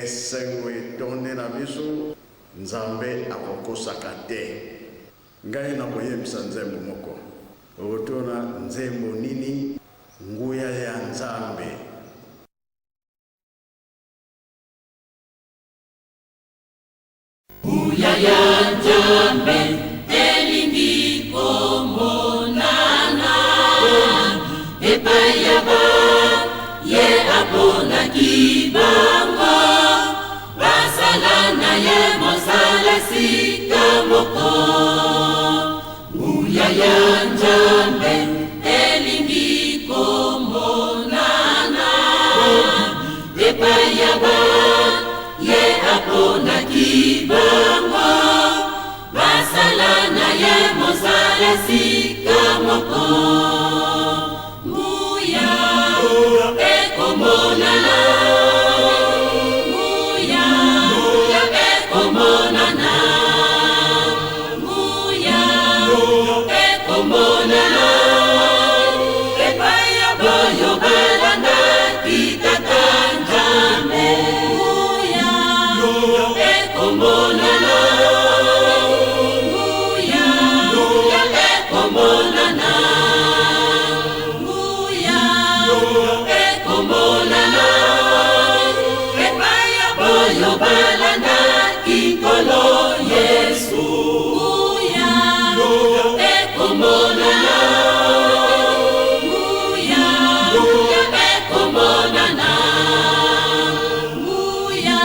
esengo etonde na biso nzambe akokosaka te. Ngai na koyebisa nzembo moko otona nzembo nini nguya ya nzambe. Nguya ya nzambe elingi komonana epayaba ye apona kibango basalana ye mosala sika moko. Nguya ya nzambe elingi komonana epayaba ye apona kibango basalana ye mosala sika moko. Nguya ekomonana nguya ekomonana nguya ekomonana epaya boyo balanda kitata nzambe. Nguya ekomonana nguya ekomonana nguya ekomonana epaya boyo balanda kikolo Yesu. Nguya ekomonana nguya ekomonana nguya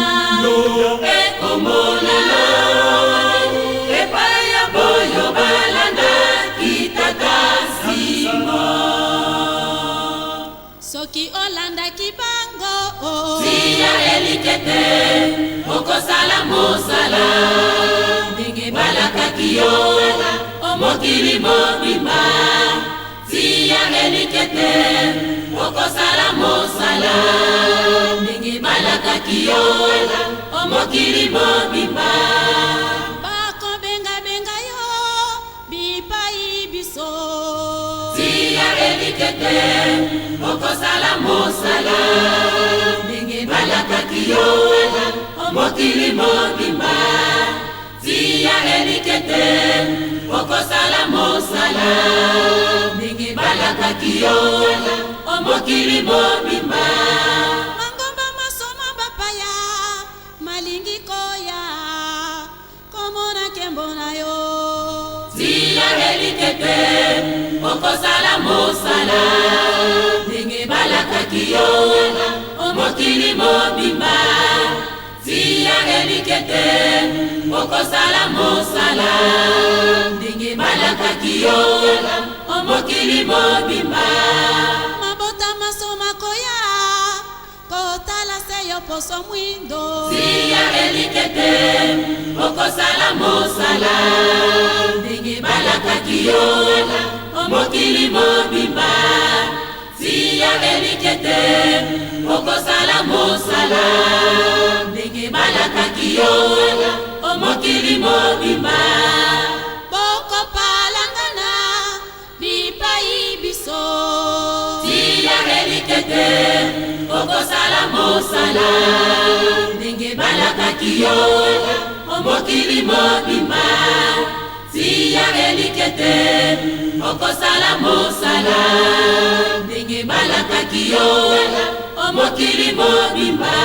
ekomonana epaya boyo balanda kitata nsima. Soki olanda kibango Tia elikete okosala mosala ndenge balakaki yo omokili mobimba. Tia elikete okosala mosala ndenge balakaki yo omokili mobimba. bakobenga yo bipai biso. Tia elikete okosala mosala ndenge balakaki yo omokili mobimba. Tia elikete okosala mosala ndenge balakaki yo omokili mobimba. Mangomba masoma bapaya malingi koya komona kembo na yo. Tia elikete okosala mosala ndenge balakaki yo omokili mobimba. Tia elikete okosala mosala ndenge balakaki yo omokili mobimba. Mabota masoma koya kotala se yo poso mwindo. Tia elikete okosala mosala ndenge balakaki yo omokili mobimba. Tia elikete okosala mosala ndenge balakaki yo omokili mobimba. Boko palangana bipai biso. Tia elikete okosala mosala ndenge balakaki yo omokili mobimba. Tia elikete okosala mosala ndenge balakaki yo omokili mobimba.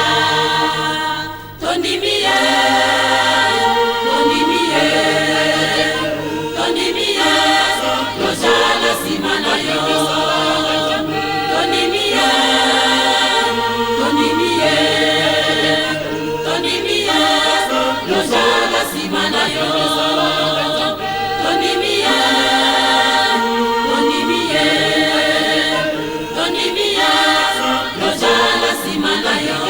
Tondimiye tondimiye tondimiye lozala nsima na yo. Tondimiye tondimiye tondimiye lozala nsima na yo. Tondimiye tondimiye tondimiye lozala nsima na yo.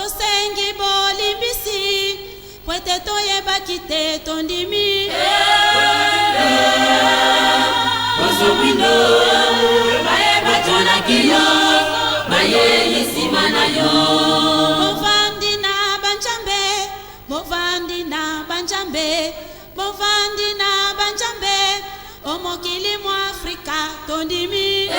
tosengi bolimbisi pwete toyebaki te tondimi Bosomindo baye batona kiyo baye yisima na yo Bovandi na banjambe Bovandi na banjambe Bovandi na banjambe Omokili mu Afrika tondimi